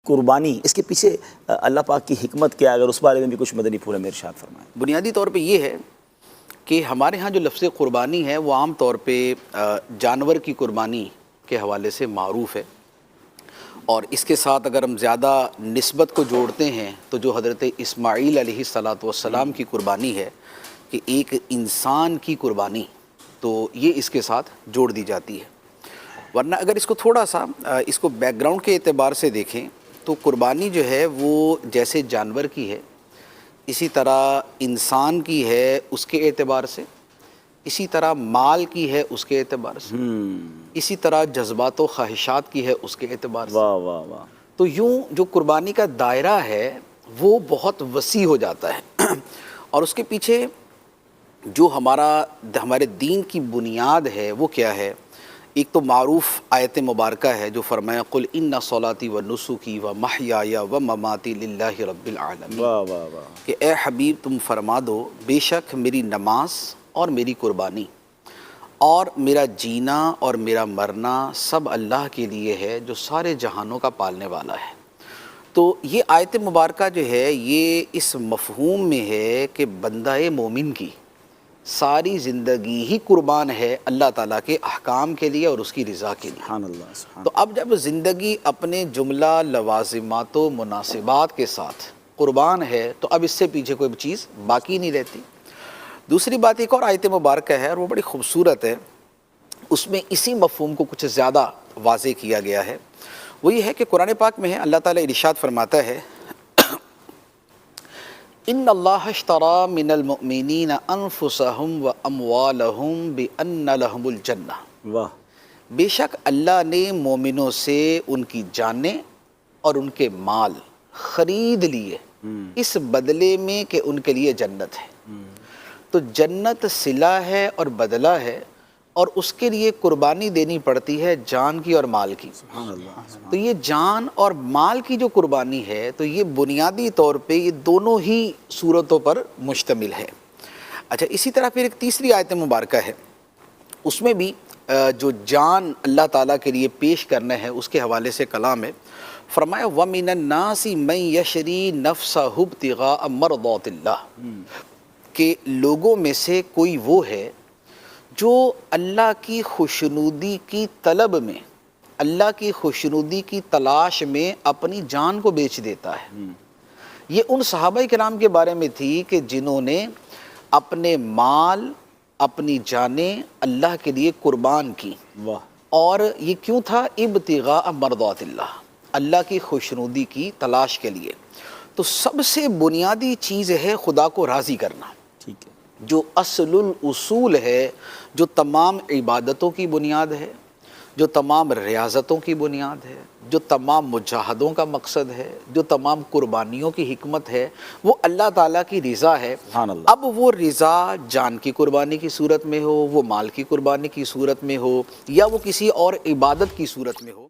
قربانی، اس کے پیچھے اللہ پاک کی حکمت کیا ہے؟ اگر اس بارے میں بھی کچھ مدنی پھول میں ارشاد فرمائیں۔ بنیادی طور پہ یہ ہے کہ ہمارے ہاں جو لفظ قربانی ہے وہ عام طور پہ جانور کی قربانی کے حوالے سے معروف ہے، اور اس کے ساتھ اگر ہم زیادہ نسبت کو جوڑتے ہیں تو جو حضرت اسماعیل علیہ السلام کی قربانی ہے کہ ایک انسان کی قربانی، تو یہ اس کے ساتھ جوڑ دی جاتی ہے۔ ورنہ اگر اس کو تھوڑا سا اس کو بیک گراؤنڈ کے اعتبار سے دیکھیں تو قربانی جو ہے وہ جیسے جانور کی ہے، اسی طرح انسان کی ہے اس کے اعتبار سے، اسی طرح مال کی ہے اس کے اعتبار سے، اسی طرح جذبات و خواہشات کی ہے اس کے اعتبار سے۔ واہ واہ واہ۔ تو یوں جو قربانی کا دائرہ ہے وہ بہت وسیع ہو جاتا ہے، اور اس کے پیچھے جو ہمارے دین کی بنیاد ہے وہ کیا ہے؟ ایک تو معروف آیت مبارکہ ہے جو فرمایا قل ان صلاتی و نسکی و محیای و مماتی للہ رب العالمین، واہ واہ واہ۔ کہ اے حبیب تم فرما دو بے شک میری نماز اور میری قربانی اور میرا جینا اور میرا مرنا سب اللہ کے لیے ہے جو سارے جہانوں کا پالنے والا ہے۔ تو یہ آیت مبارکہ جو ہے یہ اس مفہوم میں ہے کہ بندہ مومن کی ساری زندگی ہی قربان ہے اللہ تعالیٰ کے احکام کے لیے اور اس کی رضا کے لیے۔ سبحان اللہ سبحان تو اب جب زندگی اپنے جملہ لوازمات و مناسبات کے ساتھ قربان ہے تو اب اس سے پیچھے کوئی چیز باقی نہیں رہتی۔ دوسری بات ایک اور آیت مبارکہ ہے اور وہ بڑی خوبصورت ہے، اس میں اسی مفہوم کو کچھ زیادہ واضح کیا گیا ہے۔ وہ یہ ہے کہ قرآن پاک میں ہے اللہ تعالیٰ ارشاد فرماتا ہے ان اللہ اشتری من المؤمنین انفسهم واموالهم بان لهم الجنہ، واہ۔ بے شک اللہ نے مومنوں سے ان کی جانیں اور ان کے مال خرید لیے اس بدلے میں کہ ان کے لیے جنت ہے۔ تو جنت صلہ ہے اور بدلہ ہے، اور اس کے لیے قربانی دینی پڑتی ہے جان کی اور مال کی۔ سبحان اللہ۔ تو یہ جان اور مال کی جو قربانی ہے تو یہ بنیادی طور پہ یہ دونوں ہی صورتوں پر مشتمل ہے۔ اچھا، اسی طرح پھر ایک تیسری آیت مبارکہ ہے، اس میں بھی جو جان اللہ تعالیٰ کے لیے پیش کرنا ہے اس کے حوالے سے کلام ہے۔ فرمایا وَمِنَ النَّاسِ مَن يَشْرِي نَفْسَهُ ابْتِغَاءَ مَرْضَاتِ اللَّهِ، کہ لوگوں میں سے کوئی وہ ہے جو اللہ کی خوشنودی کی طلب میں، اللہ کی خوشنودی کی تلاش میں اپنی جان کو بیچ دیتا ہے۔ یہ ان صحابہ کرام کے بارے میں تھی کہ جنہوں نے اپنے مال، اپنی جانیں اللہ کے لیے قربان کی، واہ۔ اور یہ کیوں تھا؟ ابتغاء مرضات اللہ، اللہ کی خوشنودی کی تلاش کے لیے۔ تو سب سے بنیادی چیز ہے خدا کو راضی کرنا، ٹھیک ہے۔ جو اصل الاصول ہے، جو تمام عبادتوں کی بنیاد ہے، جو تمام ریاضتوں کی بنیاد ہے، جو تمام مجاہدوں کا مقصد ہے، جو تمام قربانیوں کی حکمت ہے، وہ اللہ تعالیٰ کی رضا ہے۔ سبحان اللہ۔ اب وہ رضا جان کی قربانی کی صورت میں ہو، وہ مال کی قربانی کی صورت میں ہو، یا وہ کسی اور عبادت کی صورت میں ہو۔